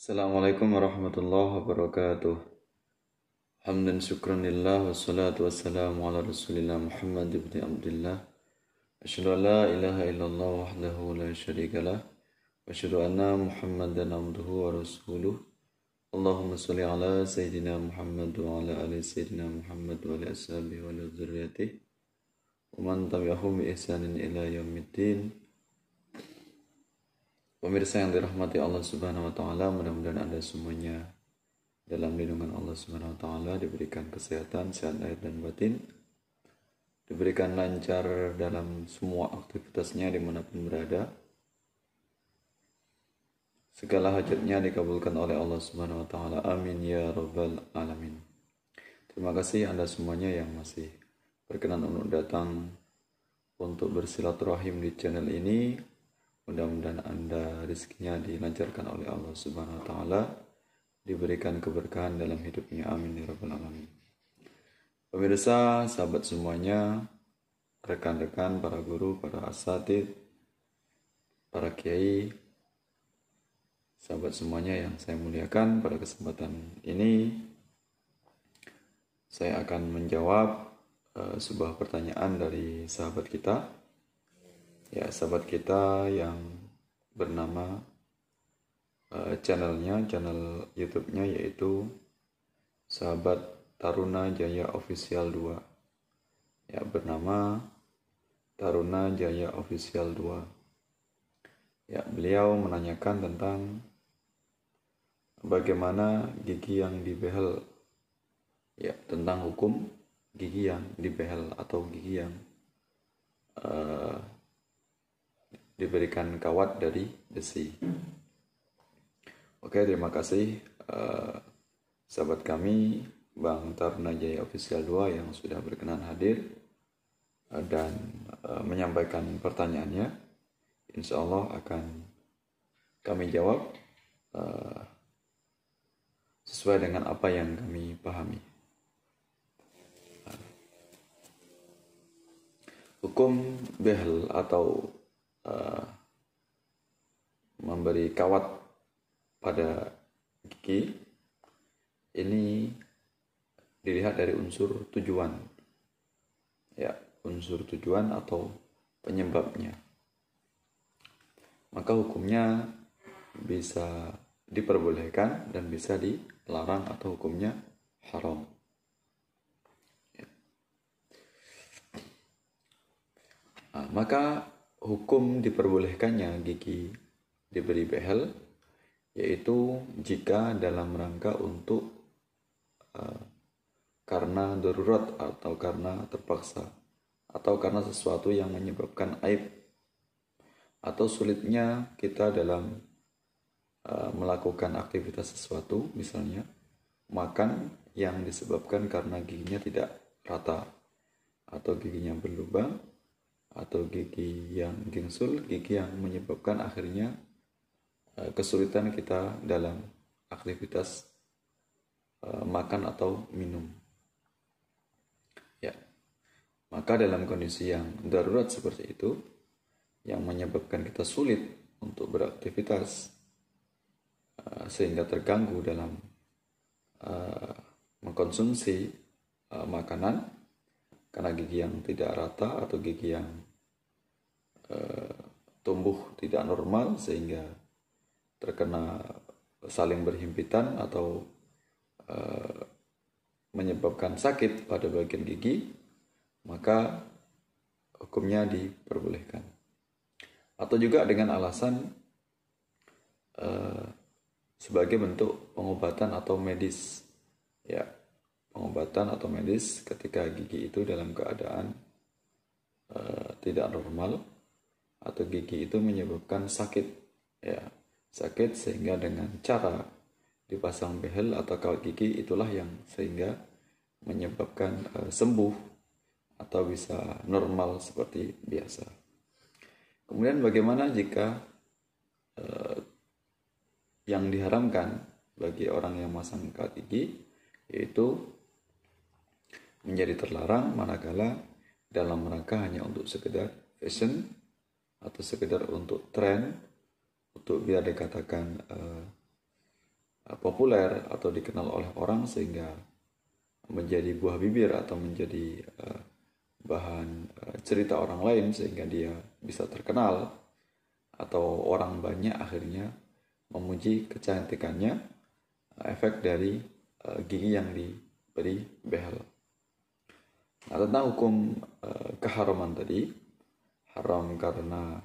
Assalamualaikum warahmatullahi wabarakatuh. Hamdan syukran lillah wassalatu wassalamu ala rasulillah Muhammad ibn Abdullah. Asyhadu an la ilaha illallah wahdahu la syarikalah wa asyhadu anna Muhammadan abduhu wa rasuluh. Allahumma shalli ala sayyidina Muhammad wa ala ali sayyidina Muhammad wa ala ashabihi wa ala dzurriyyatihi wa man tabi'ahum bi ihsanin ila yaumiddin. Pemirsa yang dirahmati Allah Subhanahu wa taala, mudah-mudahan Anda semuanya dalam lindungan Allah Subhanahu wa taala, diberikan kesehatan, sehat lahir dan batin, diberikan lancar dalam semua aktivitasnya dimanapun berada. Segala hajatnya dikabulkan oleh Allah Subhanahu wa taala. Amin ya rabbal alamin. Terima kasih Anda semuanya yang masih berkenan untuk datang untuk bersilaturahim di channel ini. Mudah-mudahan Anda rezekinya dilancarkan oleh Allah Subhanahu wa taala, diberikan keberkahan dalam hidupnya. Amin ya rabbal alamin. Pemirsa, sahabat semuanya, rekan-rekan, para guru, para asatidz, para kiai, sahabat semuanya yang saya muliakan, pada kesempatan ini saya akan menjawab sebuah pertanyaan dari sahabat kita. Ya, sahabat kita yang bernama channel YouTube-nya yaitu Sahabat Taruna Jaya Official 2. Ya, bernama Taruna Jaya Official 2. Ya, beliau menanyakan tentang bagaimana gigi yang dibehel. Ya, tentang hukum gigi yang dibehel atau gigi yang diberikan kawat dari besi. Oke, terima kasih sahabat kami Bang Taruna Jaya Official 2 yang sudah berkenan hadir dan menyampaikan pertanyaannya. Insya Allah akan kami jawab sesuai dengan apa yang kami pahami. Hukum behel atau memberi kawat pada gigi ini dilihat dari unsur tujuan. Ya, unsur tujuan atau penyebabnya. Maka hukumnya bisa diperbolehkan dan bisa dilarang atau hukumnya haram. Ya. Nah, maka hukum diperbolehkannya gigi diberi behel yaitu jika dalam rangka untuk karena darurat atau karena terpaksa atau karena sesuatu yang menyebabkan aib atau sulitnya kita dalam melakukan aktivitas sesuatu, misalnya makan yang disebabkan karena giginya tidak rata atau giginya berlubang, atau gigi yang gingsul, gigi yang menyebabkan akhirnya kesulitan kita dalam aktivitas makan atau minum. Ya, maka dalam kondisi yang darurat seperti itu, yang menyebabkan kita sulit untuk beraktivitas sehingga terganggu dalam mengkonsumsi makanan, karena gigi yang tidak rata atau gigi yang tumbuh tidak normal sehingga terkena saling berhimpitan atau menyebabkan sakit pada bagian gigi, maka hukumnya diperbolehkan. Atau juga dengan alasan sebagai bentuk pengobatan atau medis. Ya, pengobatan atau medis ketika gigi itu dalam keadaan tidak normal atau gigi itu menyebabkan sakit, ya, sakit sehingga dengan cara dipasang behel atau kawat gigi itulah yang sehingga menyebabkan sembuh atau bisa normal seperti biasa. Kemudian bagaimana jika yang diharamkan bagi orang yang memasang kawat gigi yaitu menjadi terlarang manakala dalam rangka hanya untuk sekedar fashion atau sekedar untuk tren, untuk biar dikatakan populer atau dikenal oleh orang sehingga menjadi buah bibir atau menjadi bahan cerita orang lain sehingga dia bisa terkenal atau orang banyak akhirnya memuji kecantikannya, efek dari gigi yang diberi behel. Nah, tentang hukum keharaman tadi, haram karena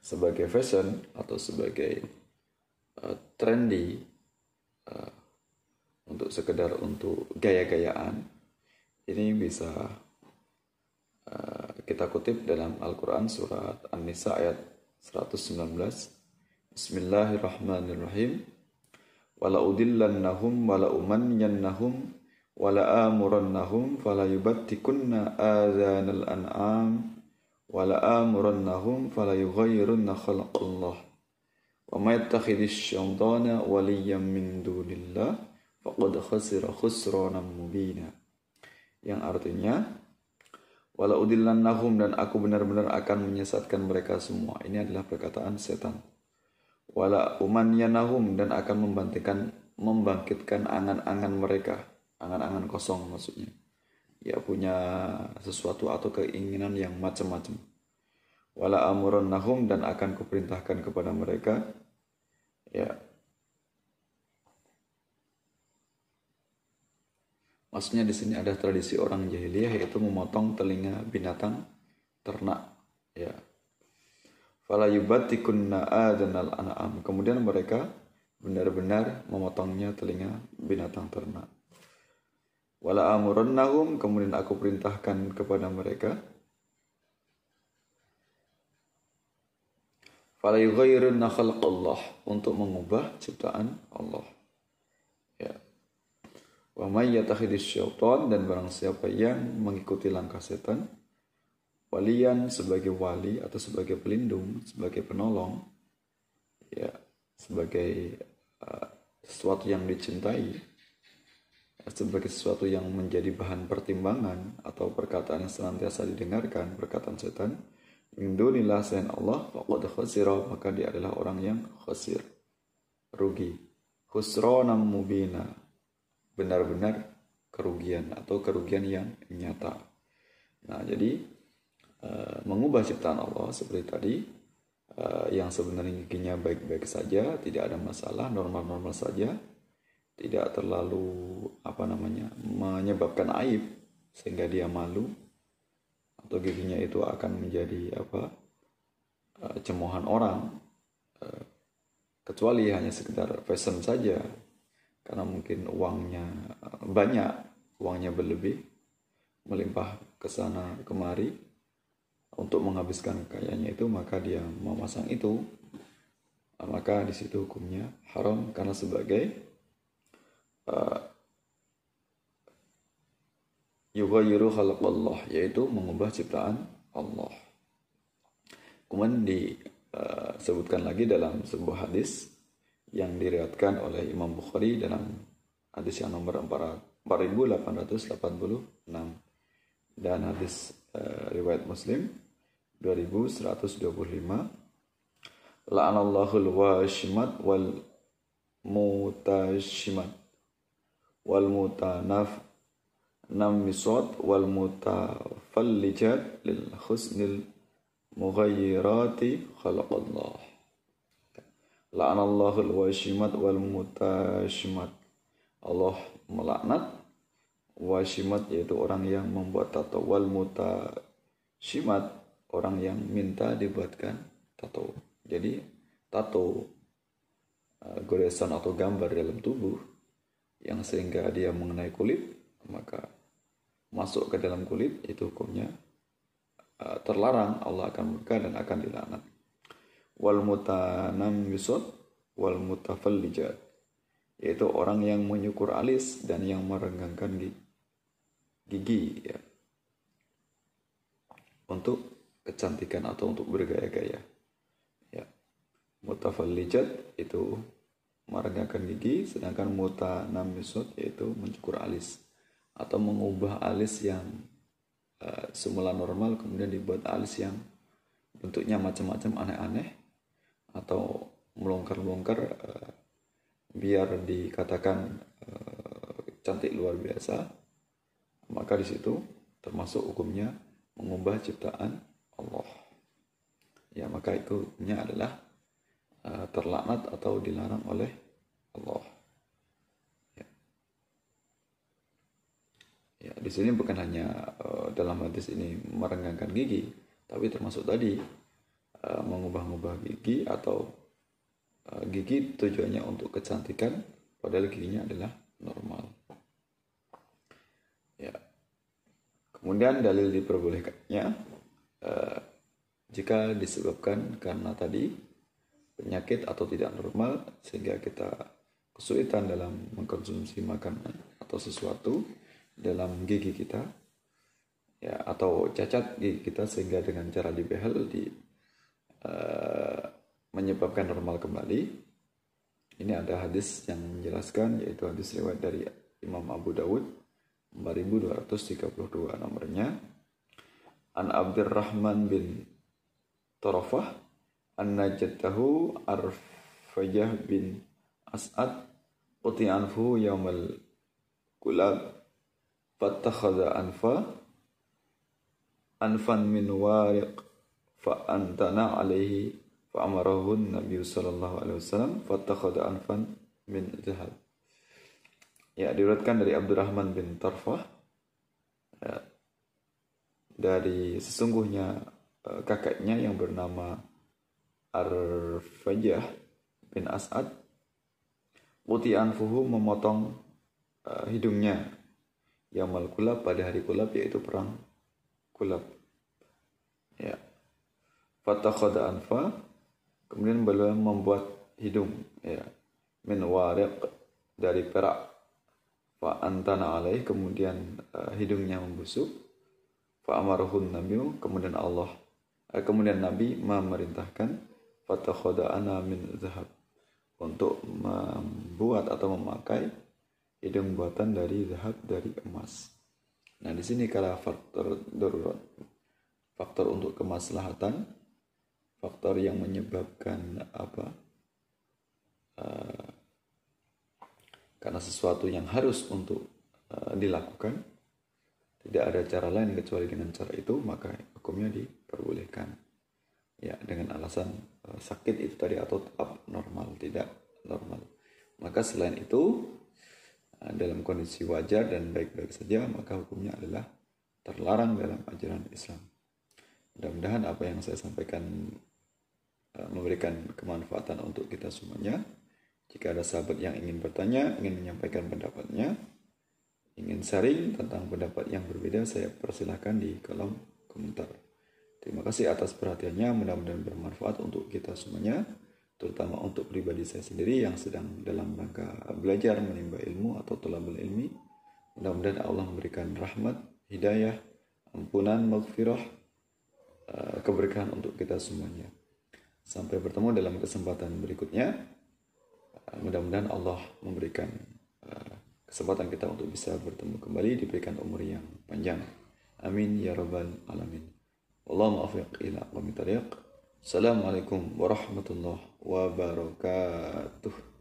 sebagai fashion atau sebagai trendy, untuk sekedar untuk gaya-gayaan, ini bisa kita kutip dalam Al-Quran surat An-Nisa ayat 119. Bismillahirrahmanirrahim. Wala udillannahum wala umanniyannahum wala amurannahum fala yubattikunna adhanal an'am wala amurannahum fala yughayyirunna khalaqallah wa ma yattakhidhish syaitana waliyyan min dunillah faqad khasira khusranan mubina. Yang artinya, wala udillannahum, dan aku benar-benar akan menyesatkan mereka semua. Ini adalah perkataan setan. Wala umanyanahum, dan akan membangkitkan angan-angan mereka, angan-angan kosong maksudnya. Ya, punya sesuatu atau keinginan yang macam-macam. Wala amurannahum, dan akan kuperintahkan kepada mereka, ya, maksudnya di sini ada tradisi orang jahiliyah yaitu memotong telinga binatang ternak, ya. Fala yubattikunna adanal an'am. Kemudian mereka benar-benar memotongnya telinga binatang ternak. Wala amurannahum, kemudian aku perintahkan kepada mereka, fala yughayyirunna khalqallah, untuk mengubah ciptaan Allah. Ya. Wa may yattakhidhish syaitan, dan barang siapa yang mengikuti langkah setan, waliyan, sebagai wali atau sebagai pelindung, sebagai penolong, ya, sebagai sesuatu yang dicintai, sebagai sesuatu yang menjadi bahan pertimbangan atau perkataan yang senantiasa didengarkan, perkataan setan, min dunillah, selain Allah, faqad khasira, maka dia adalah orang yang khasir, rugi, khusranan mubina, benar-benar kerugian atau kerugian yang nyata. Nah, jadi mengubah ciptaan Allah seperti tadi, yang sebenarnya giginya baik-baik saja, tidak ada masalah, normal-normal saja, tidak terlalu menyebabkan aib sehingga dia malu atau giginya itu akan menjadi cemoohan orang, kecuali hanya sekedar fashion saja karena mungkin uangnya banyak, uangnya berlebih, melimpah ke sana kemari untuk menghabiskan kekayaannya itu, maka dia memasang itu, maka di situ hukumnya haram karena sebagai yughayyiru khalqallah, yaitu mengubah ciptaan Allah. Kemudian disebutkan lagi dalam sebuah hadis yang diriwayatkan oleh Imam Bukhari dalam hadis yang nomor 4886 dan hadis riwayat Muslim 2125. La'anallahul washimat wal mutashimat wal mutanafmisat wal mutafallijat lil husnil mughayyirati khalaqallah. La'anallahul washimat wal mutashimat. Allah melaknat washimat, yaitu orang yang membuat tato, wal mutashimat, orang yang minta dibuatkan tato. Jadi tato, goresan atau gambar dalam tubuh yang sehingga dia mengenai kulit, maka masuk ke dalam kulit, itu hukumnya terlarang, Allah akan murka dan akan dilaknat. Wal mutanammisat wal mutafallijat, yaitu orang yang menyukur alis dan yang merenggangkan gigi, ya, untuk kecantikan atau untuk bergaya-gaya, ya. Mutafallijat itu merenggangkan gigi, sedangkan mutanammisat yaitu mencukur alis. atau mengubah alis yang semula normal kemudian dibuat alis yang bentuknya macam-macam aneh-aneh, atau melonggar-longgar biar dikatakan cantik luar biasa, maka di situ termasuk hukumnya mengubah ciptaan Allah. Ya, maka itu hukumnya adalah terlaknat atau dilarang oleh Allah. Ya, di sini bukan hanya dalam hadis ini merenggangkan gigi, tapi termasuk tadi mengubah-ubah gigi atau gigi tujuannya untuk kecantikan, padahal giginya adalah normal. Ya. Kemudian dalil diperbolehkannya jika disebabkan karena tadi penyakit atau tidak normal sehingga kita kesulitan dalam mengkonsumsi makanan atau sesuatu dalam gigi kita, ya, atau cacat gigi kita sehingga dengan cara dibehel menyebabkan normal kembali. Ini ada hadis yang menjelaskan, yaitu hadis riwayat dari Imam Abu Dawud 4232 nomornya, an Abdurrahman bin Tarafah anna jaddahu Arfajah bin As'ad uti anfu yaumal kulab fattakhadha anfan min wariq fa antana alaihi fa amarahu Nabi sallallahu alaihi wasallam fattakhadha anfan min zahab. Ya, diriwayatkan dari Abdurrahman bin Tarfah, ya, dari sesungguhnya kakaknya yang bernama Arfajah bin As'ad, uti anfuhu memotong hidungnya yamal kulab pada hari kulab, yaitu perang kulab. Ya. Fatakhadha anfa, kemudian beliau membuat hidung, ya, min wariq, dari perak. Fa antana alaih, kemudian hidungnya membusuk. Fa amarahun nabi, kemudian Nabi memerintahkan fatakhadha ana min zahab, untuk membuat atau memakai hidung buatan dari zahab, dari emas. Nah, di sini kalau faktor darurat, faktor untuk kemaslahatan, faktor yang menyebabkan karena sesuatu yang harus untuk dilakukan, tidak ada cara lain kecuali dengan cara itu, maka hukumnya diperbolehkan. Ya, dengan alasan sakit itu tadi atau abnormal, tidak normal. Maka selain itu, dalam kondisi wajar dan baik-baik saja, maka hukumnya adalah terlarang dalam ajaran Islam. Mudah-mudahan apa yang saya sampaikan memberikan kemanfaatan untuk kita semuanya. Jika ada sahabat yang ingin bertanya, ingin menyampaikan pendapatnya, ingin sharing tentang pendapat yang berbeda, saya persilahkan di kolom komentar. Terima kasih atas perhatiannya, mudah-mudahan bermanfaat untuk kita semuanya, terutama untuk pribadi saya sendiri yang sedang dalam rangka belajar menimba ilmu atau thalabul ilmi. Mudah-mudahan Allah memberikan rahmat, hidayah, ampunan, maghfirah, keberkahan untuk kita semuanya. Sampai bertemu dalam kesempatan berikutnya. Mudah-mudahan Allah memberikan kesempatan kita untuk bisa bertemu kembali, diberikan umur yang panjang. Amin ya rabbal alamin. Wallahu muwaffiq ila aqwamit thariq. Assalamualaikum warahmatullahi wabarakatuh.